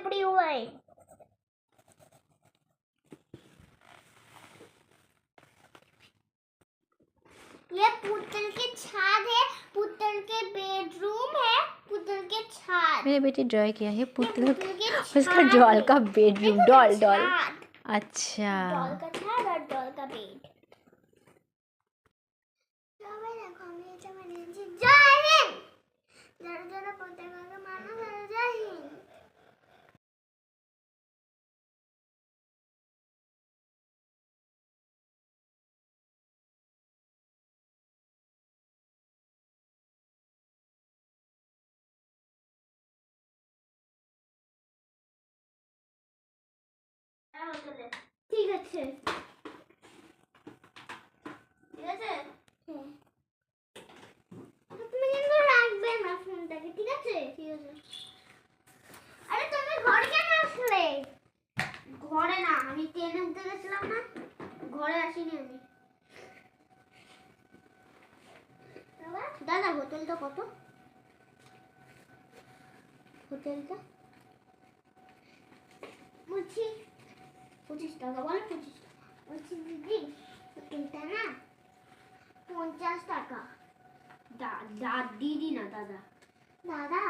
everyone. ये पुतल के छाद है, पुतल के बेडरूम है, पुतल के छाद। मेरे बेटी ड्रॉ किया है पुतल उसका डॉल का बेडरूम। डॉल डॉल अच्छा डॉल का छाद और डॉल का बेड। जय हिंद। जरा जरा पताका का मानो जय हिंद। ঠিক আছে ঠিক আছে তুমি কিন্তু রাখবে না ফোনটাকে ঠিক আছে ঠিক আছে আরে তুমি ঘরে কেন আসলে ঘরে না আমি ট্রেনে উঠতে গেছিলাম না ঘরে আসিনি আমি দাদা হোটেলটা কত হোটেলটা বলছি 25 টাকা বলে 25 বলছি দিদি হোটেলটা না 50 টাকা দিদি না দাদা দাদা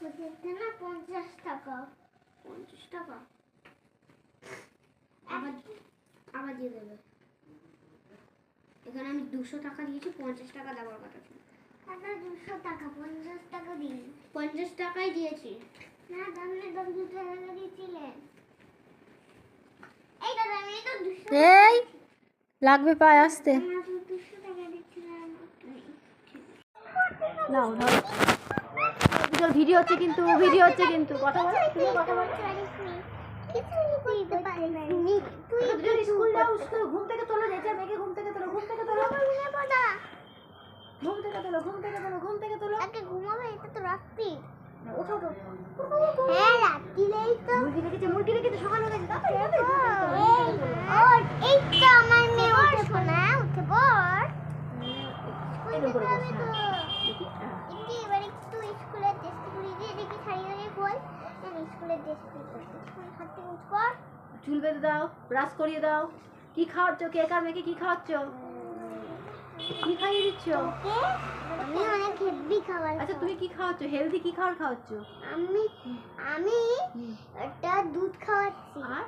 হোটেলটা না 50 টাকা 50 টাকা আবার দিয়ে দেবে এখানে আমি 200 টাকা দিয়েছি 50 টাকা দেওয়ার কথা ছিল দাদা 200 টাকা 50 টাকা দিন 50 টাকাই দিয়েছি না দামনে দাম 2 টাকা দিয়েছিলেন এই দাদা আমি তো 200 এই লাগবে পায়ে আসতে নাও ধরো ভিডিও হচ্ছে কিন্তু কথা বলো তুমি কথা বলো তুই স্কুল যাও স্কুল ঘুম থেকে তোলো যেটা মেয়েকে ঘুম থেকে তোলো ঘুম থেকে তোলো ঘুম থেকে তোলো আগে ঘুমাবে এটা তো রাত্রি ওঠো হ্যাঁ রাত্রিলেই তো মুরগি রেখেছে সকাল হয়ে গেছে এই তো আমার মেয়ে উঠে পড়া উঠে পড় এবার একটু স্কুলের ড্রেস পরিয়ে দিয়ে দেখি শাড়ি ধরে বল স্কুলের ড্রেস পরিয়ে হাতে উঠ কর চুল বেঁধে দাও ব্রাশ করিয়ে দাও কি খাওয়াচ্ছ কেক আর মেয়েকে কি খাওয়াচ্ছ কি খাইয়ে দিচ্ছ আমি অনেক হেলদি খাবার আচ্ছা তুমি কি খাওয়াচ্ছ হেলদি কি খাবার খাওয়াচ্ছ আমি একটা দুধ খাওয়াচ্ছি আর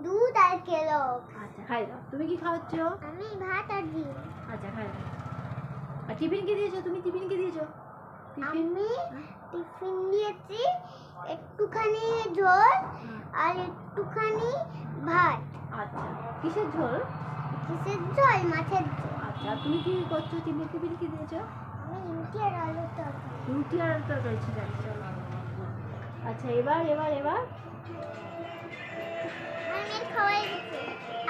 দুধ আর কেলক আচ্ছা খাই দাও তুমি কি খাওয়াচ্ছ আমি ভাত আর ডিম আচ্ছা খাই দাও আর টিফিন কি দিয়েছো তুমি টিফিন কি দিয়েছো আমি টিফিন দিয়েছি একটুখানি ঝোল আর একটুখানি ভাত আচ্ছা কিসের ঝোল মাছের ঝোল আচ্ছা তুমি কি করছো টিফিন কি দিয়েছো আমি রুটি আর আলুর তরকারি ছিল আচ্ছা এবার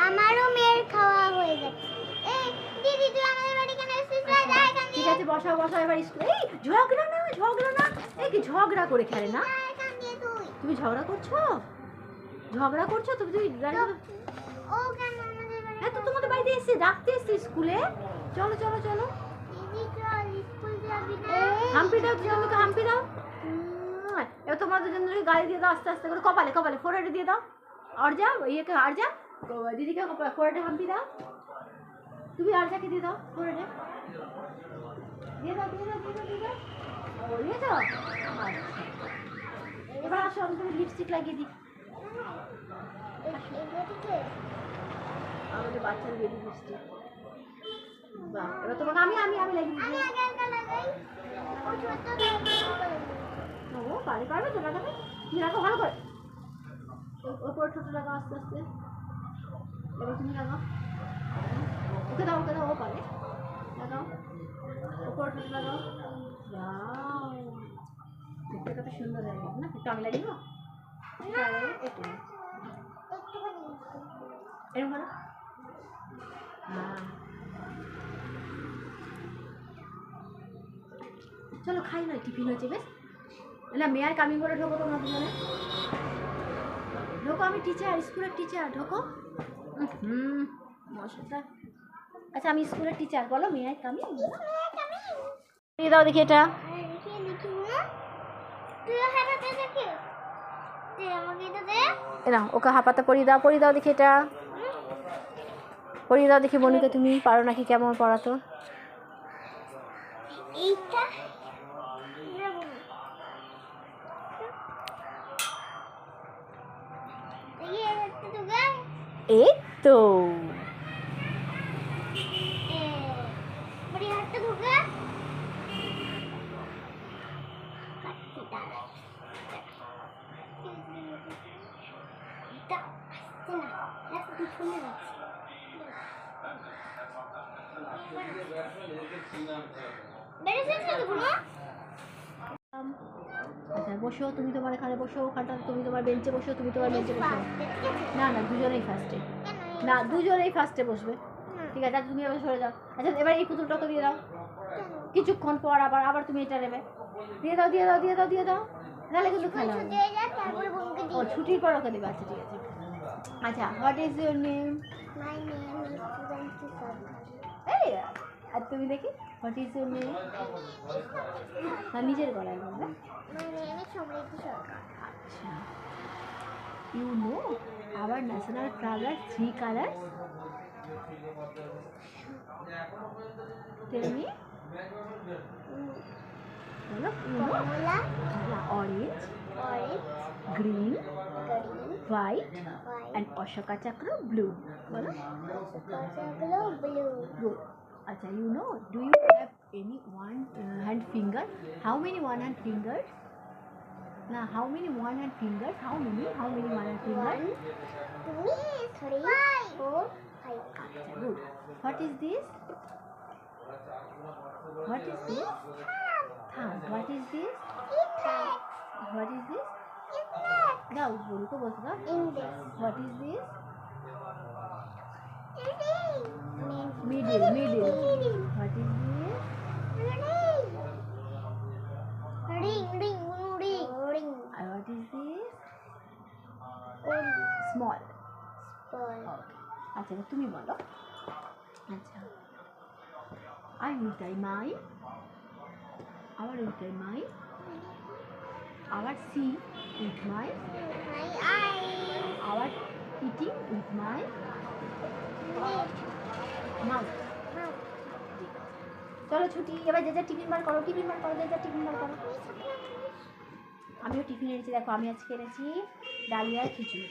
আমারও মেয়ের খাওয়া হয়ে গেছে এই দিদি তুই আমাদের বাড়ি কেন এসেছিস ঠিক আছে বসাও এবার স্কুল এই ঝগড়া না এই কি ঝগড়া করে খেলে না তুমি ঝগড়া করছো তুমি ও কেন আমাদের বাড়ি হ্যাঁ তো তোমাদের বাড়িতে এসে ডাকতে এসে স্কুলে চলো দিদি চল স্কুল যাবি না হাম্পি দাও দুজনকে হাম্পি দাও এবার তোমাদের জন্য গাড়ি দিয়ে দাও আস্তে আস্তে করে কপালে ফোরহেডে দিয়ে দাও আর যা দিদিকে ফোরহেডে হাম্পি দাও তুমি আর যাকে দিয়ে দাও ফোরহেডে দিয়ে দাও দিয়েছো এবার আসো আমি তুমি লিপস্টিক লাগিয়ে দিই আমাদের বাচ্চার বেবি লিপস্টিক বাহ এবার তোমাকে আমি লাগিয়ে দিই ও পারবে তো লাগাবে তুমি লাগাও ভালো করে ওপরে ছোট লাগাও আস্তে আস্তে এবার তুমি লাগাও ওকে দাও ও পারে লাগাও ওপরে ছোট লাগাও দেখতে কত সুন্দর হয়ে গেছে না একটু আমি লাগিয়ে দেবো এরকম ভালো চলো খাই না টিফিন হয়েছে বেশ না মেয়ার কামিং করে ঢোকো তোমরা দুজনে ঢোকো আমি স্কুলের টিচার ঢোকো মশাটা আচ্ছা আমি স্কুলের টিচার বলো মেয়ার কামিং দিয়ে দাও দেখি এটা তুই হাঁটাতে দেখি দে আমাকে এটা দে এরা ওকে হাঁপাতে পরিয়ে দাও দেখি, এটা পরিয়ে দাও দেখি বনুকে, তুমি পারো নাকি কেমন পড়াতো। এইটা এই তো बड़ी हट हो गया আচ্ছা বসো, তুমি তোমার এখানে বসো, ওখানটা তুমি তোমার বেঞ্চে বসো, তুমি তোমার বেঞ্চে বসো। না না, দুজনেই ফার্স্টে, না দুজনেই ফার্স্টে বসবে। ঠিক আছে, তুমি এবার সরে যাও। আচ্ছা এবার এই পুতুলটাকে দিয়ে দাও, কিছুক্ষণ পর আবার তুমি এটা নেবে। দিয়ে দাও দিয়ে দাও দিয়ে দাও দিয়ে দাও, নাহলে কিন্তু খেলা হবে। ও ছুটির পর ওকে দেবে, আচ্ছা ঠিক আছে। আচ্ছা, what is your name? My name is Sudanti Sarkar. এই আর তুমি দেখি, হোয়াট ইজ ইউর নেম? না নিজের গলায় বলবে। My name is Samriti Sarkar. আচ্ছা, you know our national flower 3 colour? Tell me, বলো। Kamala, orange, orange, green, green, white white, and Ashoka Chakra blue. বলো। Sakakalo, blue. Good. Acha, you know, do you have any one hand finger? How many one hand fingers? Now, how many one hand fingers? How many one hand fingers? 1, 2, 3, 4, 5. Acha, good. What is this? What is this? Thumb. What is this? Index. What is this? Index. Now, bolu ko bol da. Index. What is this? Ring. Middle. What is this? Ring. What is this? Ring. Small. Ball. আচ্ছা তুমি বলো। আচ্ছা, I will tie my, our will tie my, our see with my, My eye. our eating with my mouth. চলো ছুটি, এবার যে যা tiffin বার করো, যে যা টিফিন বার করো। আমিও টিফিন এনেছি, দেখো আমি আজকে এনেছি ডালিয়া খিচুড়ি।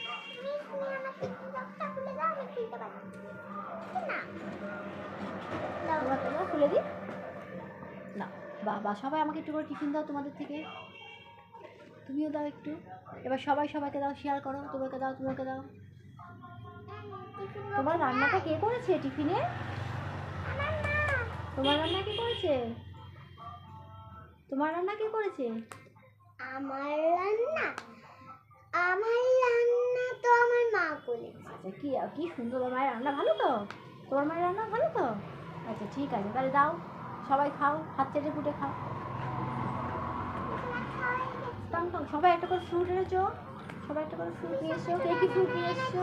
তোমরা খুলে দিই না, বাবা সবাই আমাকে একটু করে টিফিন দাও তোমাদের থেকে, তুমিও দাও একটু। এবার সবাইকে দাও, শেয়ার করো, তোমাকে দাও। তোমার রান্নাটা কে করেছে টিফিনে? তোমার রান্না কে করেছে? আমার রান্না তো আমার মা করেছে। আচ্ছা কি সুন্দর, তোমার মায়ের রান্না ভালো তো? তোমার মায়ের রান্না ভালো তো? আচ্ছা ঠিক আছে, তাহলে দাও, সবাই খাও, হাত চেটে ফুটে খাও। সবাই একটা করে ফ্রুট এনেছো, নিয়ে এসো। কে কি ফ্রুট নিয়ে এসছো?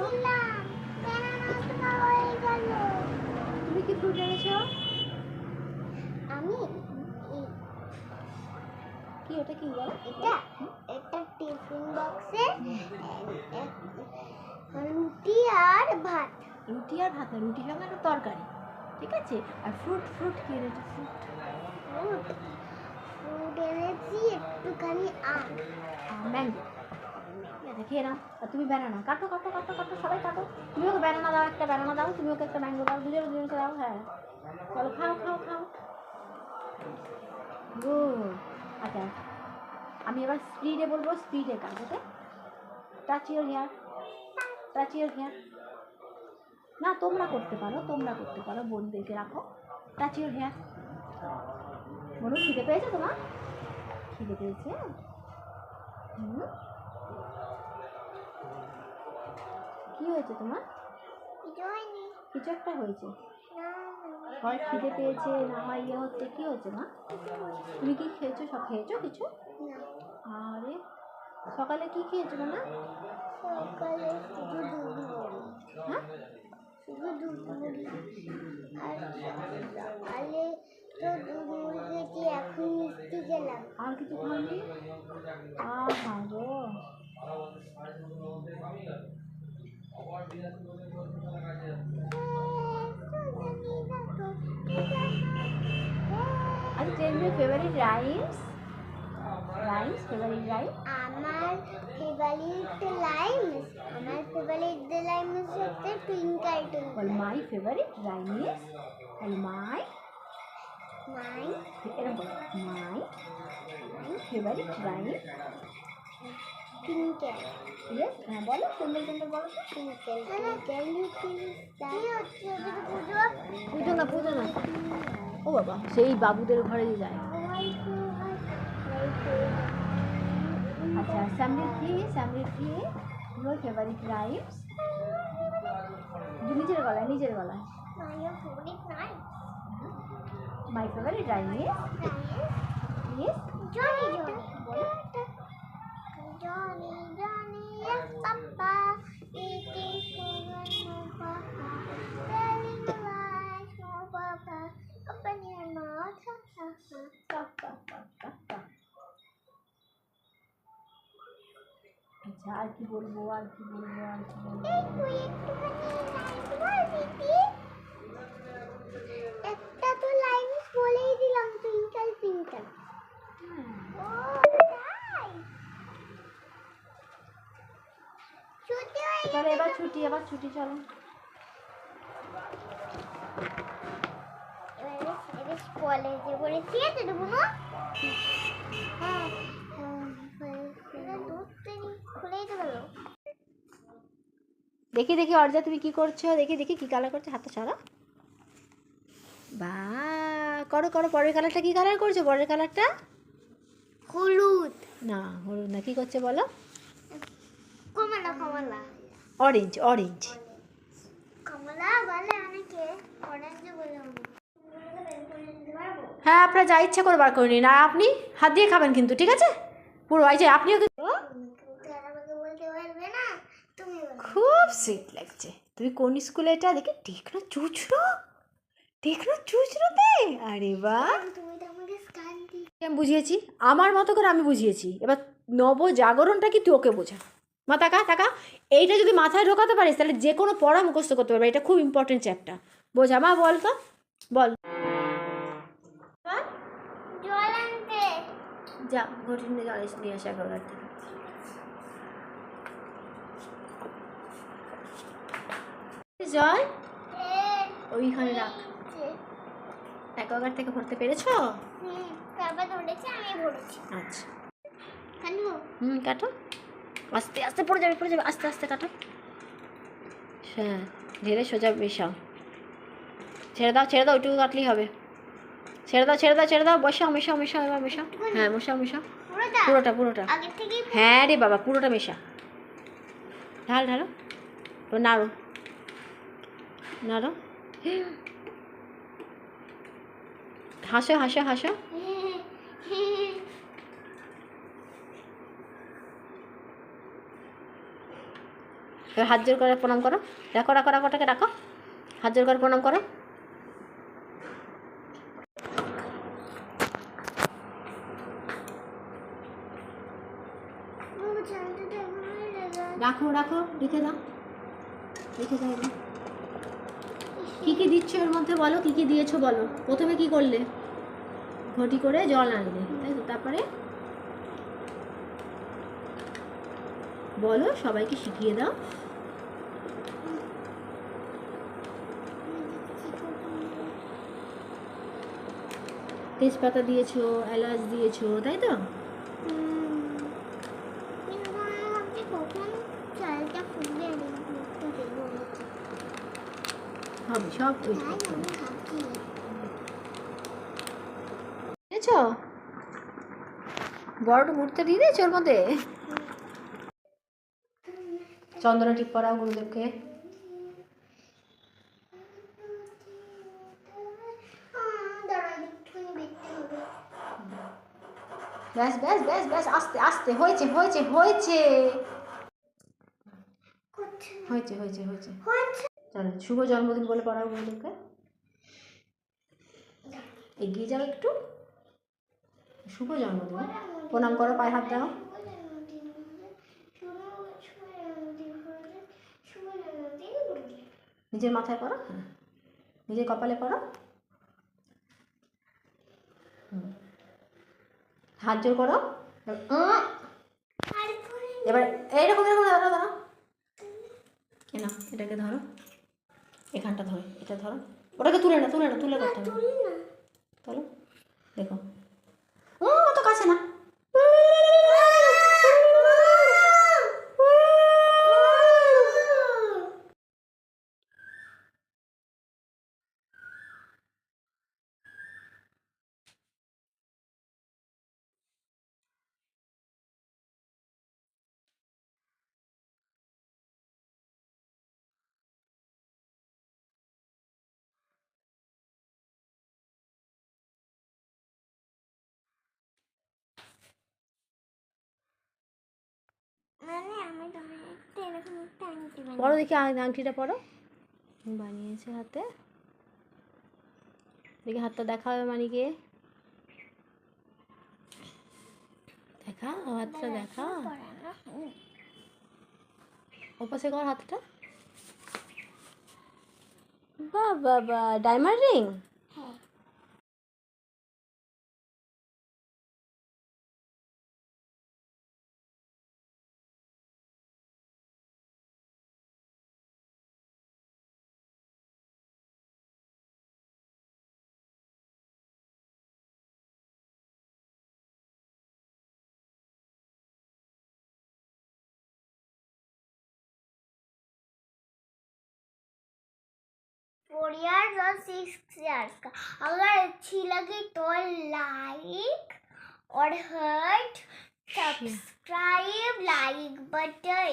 তুমি কি ফ্রুট এনেছো? আমি কি ওটা কি বলো? এটা টিফিন বক্সে রুটি আর ভাত না, রুটির সঙ্গে একটা তরকারি, ঠিক আছে। আর ফ্রুট কি এনেছো? ফ্রুট এনেছি একটুখানি ম্যাঙ্গো। ঠিক আছে, খেয়ে নাও। আর তুমি ব্যানানা কাটো, সবাই কাটো। তুমি ওকে ব্যানানা দাও, একটা ব্যানানা দাও, তুমি ওকে একটা ম্যাঙ্গো দাও, দুজনকে দাও। হ্যাঁ চলো খাও। গুড। আচ্ছা আমি এবার স্পিডে বলবো, স্পিডে কাজ। Okay, touch your hair. না তোমরা করতে পারো, বোনদেরকে রাখো। Touch your hair. বলুন, খিদে পেয়েছে তোমার? খিদে পেয়েছে? কি হয়েছে তোমার? কিছু একটা হয়েছে, হয় খিদে পেয়েছে, না হয় ইয়ে হচ্ছে। কি হচ্ছে মা? তুমি কি খেয়েছো? সব খেয়েছো কিছু? আরে সকালে কি খেয়েছো না? সকালে শুধু দুধ মুড়ি। হ্যাঁ শুধু দুধ মুড়ি। আর সকালে তো তো দুধ মুড়ি খেয়েছি, এখন মিষ্টি খেলাম। আর কিছু খাওনি? আহা গো। আচ্ছা, tell me favorite rhymes. Rhymes, favorite rhyme. আমার ফেভারিট লাইমস হচ্ছে twinkle Well, twinkle. my favorite rhyme is, well, my মাই এরকম my favorite rhyme. Twinkle Yes, হ্যাঁ বলো, সুন্দর সুন্দর বলো তো। Twinkle twinkle little star. কি হচ্ছে এটা? পুজো পুজো না, পুজো না। ও বাবা, সেই বাবুদের ঘরে যায়। আচ্ছা, সমৃদ্ধি your favorite rhymes. নিজের গলায়, নিজের গলায়। My favorite rhyme is Johnny, yes, Papa, eating sugar, no Papa, telling the lies, no Papa, open your mouth, ha ha ha. আচ্ছা, আর কি বলবো? একটা তো লাইন বলেই দিলাম, টুইঙ্কল টুইঙ্কল। ও তাই ছুটি হয়ে চলো এবার ছুটি চলো। এবারে কলেজে পড়ে, ঠিক আছে বুনু? হ্যাঁ, দুধ খুলেই তো গেল। দেখি অর্জা তুমি কি করছো? দেখি কি কালার করছো, হাতটা ছাড়া। বা করো পরের কালারটা কি কালার করছো? পরের কালারটা হলুদ না, হলুদ না, কি করছে বলো? কমলা অরেঞ্জ কমলা বলে অনেকে, অরেঞ্জ বলে অনেকে। হ্যাঁ, আপনার যা ইচ্ছা করে বার করে নিন, আর আপনি হাত দিয়ে খাবেন কিন্তু, ঠিক আছে? পুরো এই যে আপনিও কিন্তু বলতে পারবে না, তুমি খুব সুইট লাগছে। তুমি কোন স্কুলে এটা? দেখি টেকনো চুচড়োতে। আরে বাহ, তুমি তো আমাকে স্কান দিই। আমি বুঝিয়েছি আমার মতো করে, আমি বুঝিয়েছি। এবার নবজাগরণটা কি তুই ওকে বোঝা। মা টাকা এইটা যদি মাথায় ঢোকাতে পারিস তাহলে যে কোনো পড়া মুখস্থ করতে পারবে। এটা খুব ইম্পর্টেন্ট চ্যাপ্টার। বোঝা মা, বল তো, বল। জল আনতে যা, ঘটি নিয়ে জল নিয়ে আসা ঘর থেকে। জল ওইখানে রাখ। অ্যাকোয়াগার্ড থেকে ভরতে পেরেছো? তারপর ধরেছি, আমি ভরেছি। আচ্ছা, কাটবো? কাটো। আস্তে পড়ে যাবে, আস্তে কাটো। হ্যাঁ, ঢেলে সোজা মেশাও। ছেড়ে দাও, ওইটুকু কাটলেই হবে। ছেড়ে দাও, মেশাও, এবার মেশাও। হ্যাঁ, মেশাও পুরোটা। আগের থেকেই হ্যাঁ রে বাবা, পুরোটা মেশা। ঢালো, নাড়ো। হাসো। এবার হাত জোর করে প্রণাম করো। রাখো, হাত জোর করে প্রণাম করো। রাখো, লিখে দাও। কি দিচ্ছ এর মধ্যে বলো, কি দিয়েছো বলো। প্রথমে কি করলে? ঘটি করে জল আনলে, তাই তো? তারপরে বলো, সবাইকে শিখিয়ে দাও। তেজপাতা দিয়েছো, এলাচ দিয়েছো, তাই তো? হবে সব দিয়েছো। বড়টা ঘুরতে দিয়ে দিয়েছো ওর মধ্যে। চন্দনা টিপ পরাও গুরুদেবকে। ব্যাস, আস্তে হয়েছে। চলো, শুভ জন্মদিন বলে পড়াও গুরুদেবকে। এগিয়ে যাও একটু। শুভ জন্মদিন, প্রণাম করো, পায়ে হাত দাও। নিজের মাথায় পড়ো, হ্যাঁ, নিজের কপালে পড়ো। হাত জোর করো। এবার এইরকম এরকম ধরো ধরো, এ না, এটাকে ধরো, এখানটা ধরো, এটা ধরো, ওটাকে তুলে না, তুলে না, তুলে করতে হবে। চলো দেখো, অত কাছে না। মানে আমি তোমাকে এরকম একটা আংটি পরো দেখি, আংটিটা পরো, বানিয়েছে হাতে। দেখি হাতটা দেখা হবে মানিকে, দেখা হাতটা দেখা, ওপাশে কর হাতটা। বাহ বাহ বাহ, ডায়মন্ড রিং। হ্যাঁ।4 years और 6 years का। अगर अच्छी लगी तो लाइक और हर्ट, सब्सक्राइब, लाइक बटन